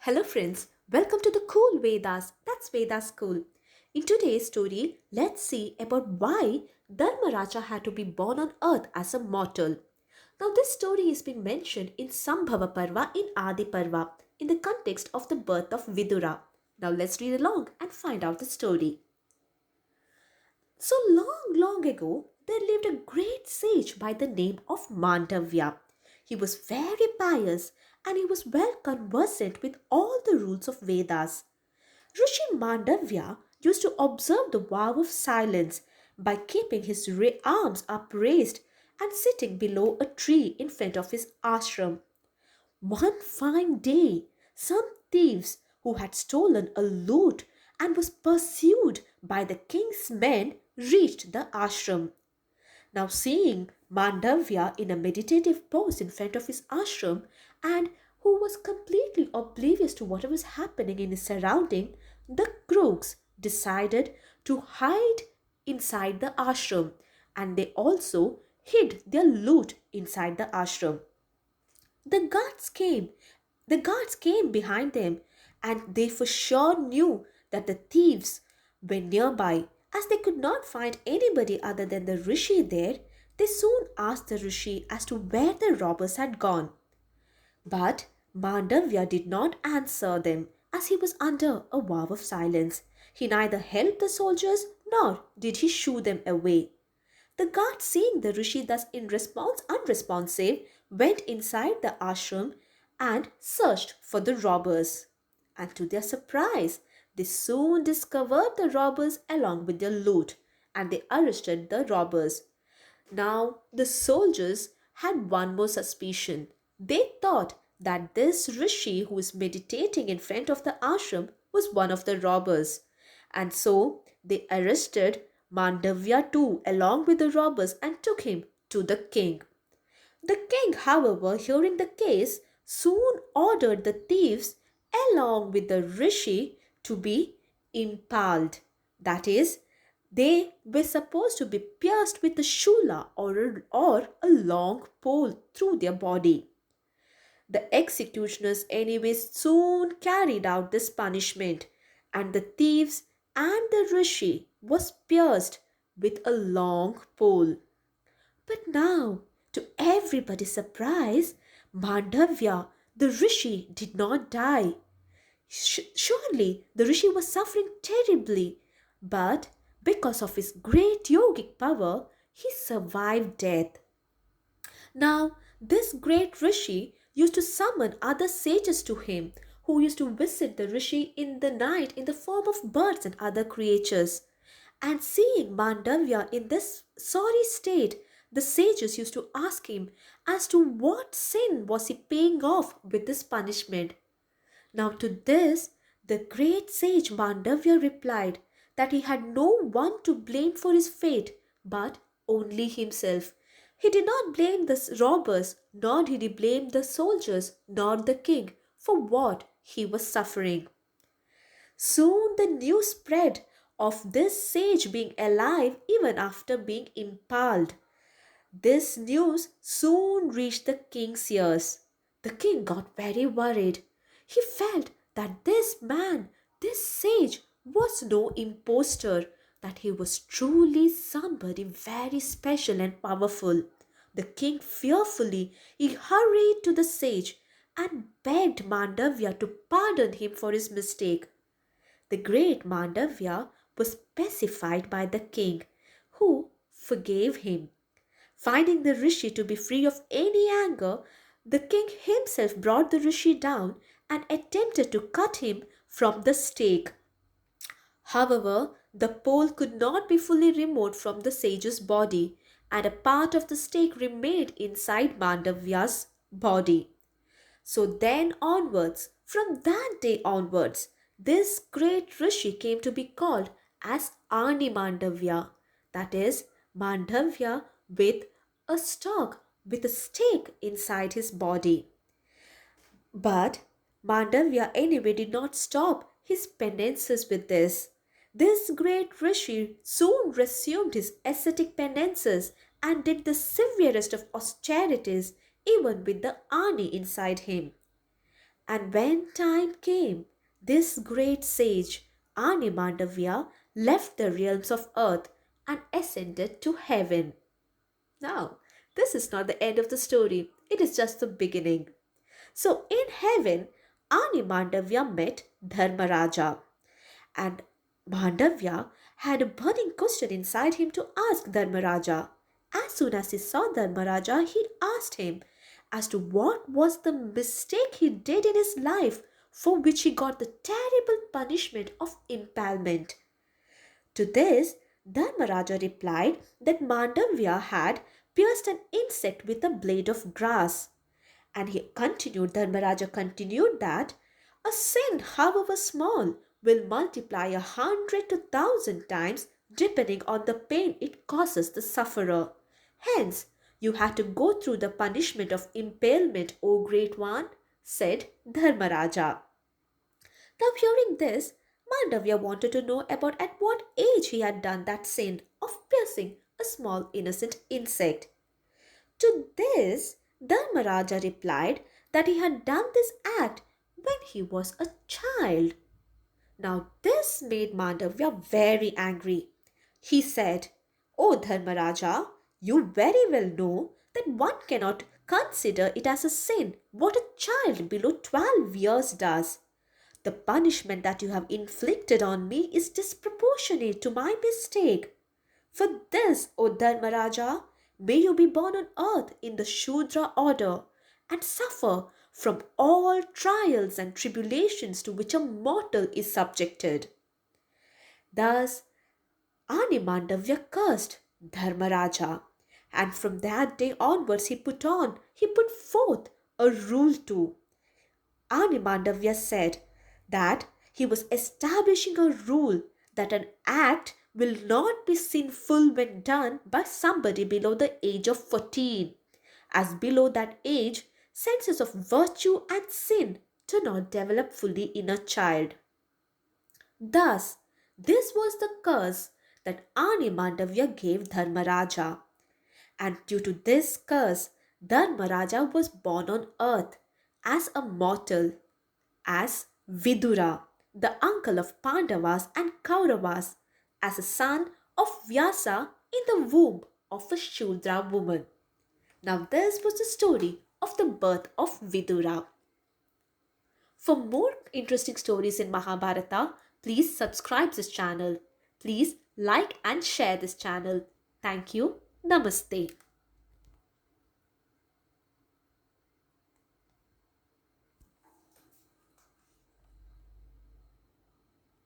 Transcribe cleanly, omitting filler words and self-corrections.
Hello friends, welcome to the Cool Vedas. That's Vedas School. In today's story, let's see about why Dharmaraja had to be born on earth as a mortal. Now this story is being mentioned in Sambhava Parva in Adi Parva in the context of the birth of Vidura. Now let's read along and find out the story. So long ago, there lived a great sage by the name of Mandavya. He was very pious and he was well conversant with all the rules of Vedas. Rishi Mandavya used to observe the vow of silence by keeping his arms upraised and sitting below a tree in front of his ashram. One fine day, some thieves who had stolen a loot and was pursued by the king's men reached the ashram. Now, seeing Mandavya in a meditative pose in front of his ashram and who was completely oblivious to what was happening in his surrounding, the crooks decided to hide inside the ashram and they also hid their loot inside the ashram. The guards came. The guards came behind them, and they for sure knew that the thieves were nearby. As they could not find anybody other than the rishi there, they soon asked the rishi as to where the robbers had gone. But Mandavya did not answer them as he was under a vow of silence. He neither helped the soldiers nor did he shoo them away. The guard, seeing the rishi thus in response unresponsive, went inside the ashram and searched for the robbers. And to their surprise, they soon discovered the robbers along with their loot, and they arrested the robbers. Now, the soldiers had one more suspicion. They thought that this rishi who was meditating in front of the ashram was one of the robbers. And so they arrested Mandavya too along with the robbers and took him to the king. The king, however, hearing the case, soon ordered the thieves along with the rishi to be impaled. That is, they were supposed to be pierced with a shula or a long pole through their body. The executioners, anyways, soon carried out this punishment, and the thieves and the rishi was pierced with a long pole. But now, to everybody's surprise, Mandavya, the rishi, did not die. Surely the rishi was suffering terribly, but because of his great yogic power, he survived death. Now, this great rishi used to summon other sages to him, who used to visit the rishi in the night in the form of birds and other creatures. And seeing Mandavya in this sorry state, the sages used to ask him as to what sin was he paying off with this punishment. Now, to this, the great sage Mandavya replied that he had no one to blame for his fate but only himself. He did not blame the robbers, nor did he blame the soldiers, nor the king for what he was suffering. Soon the news spread of this sage being alive even after being impaled. This news soon reached the king's ears. The king got very worried. He felt that this man, this sage, was no impostor, that he was truly somebody very special and powerful. The king fearfully he hurried to the sage and begged Mandavya to pardon him for his mistake. The great Mandavya was pacified by the king, who forgave him. Finding the rishi to be free of any anger, the king himself brought the rishi down and attempted to cut him from the stake. However, the pole could not be fully removed from the sage's body, and a part of the stake remained inside Mandavya's body. So then onwards, from that day onwards, this great rishi came to be called as Ani Mandavya, that is, Mandavya with a stalk with a stake inside his body. But Mandavya anyway did not stop his penances with this. This great rishi soon resumed his ascetic penances and did the severest of austerities even with the Ani inside him. And when time came, this great sage, Animandavya, left the realms of earth and ascended to heaven. Now, this is not the end of the story, it is just the beginning. So, in heaven, Animandavya met Dharmaraja, and Mandavya had a burning question inside him to ask Dharmaraja. As soon as he saw Dharmaraja, he asked him as to what was the mistake he did in his life for which he got the terrible punishment of impalement. To this, Dharmaraja replied that Mandavya had pierced an insect with a blade of grass. And Dharmaraja continued that a sin, however small, will multiply 100 to 1,000 times depending on the pain it causes the sufferer. Hence, you had to go through the punishment of impalement, O great one, said Dharmaraja. Now, hearing this, Mandavya wanted to know about at what age he had done that sin of piercing a small innocent insect. To this, Dharmaraja replied that he had done this act when he was a child. Now, this made Mandavya very angry. He said, "O Dharmaraja, you very well know that one cannot consider it as a sin what a child below 12 years does. The punishment that you have inflicted on me is disproportionate to my mistake. For this, O Dharmaraja, may you be born on earth in the Shudra order and suffer from all trials and tribulations to which a mortal is subjected." Thus, Animandavya cursed Dharmaraja, and from that day onwards he put forth a rule too. Animandavya said that he was establishing a rule that an act will not be sinful when done by somebody below the age of 14, as below that age, senses of virtue and sin do not develop fully in a child. Thus, this was the curse that Animandavya gave Dharmaraja, and due to this curse, Dharmaraja was born on earth as a mortal, as Vidura, the uncle of Pandavas and Kauravas, as a son of Vyasa in the womb of a Shudra woman. Now, this was the story of the birth of Vidura. For more interesting stories in Mahabharata, please subscribe this channel. Please like and share this channel. Thank you. Namaste.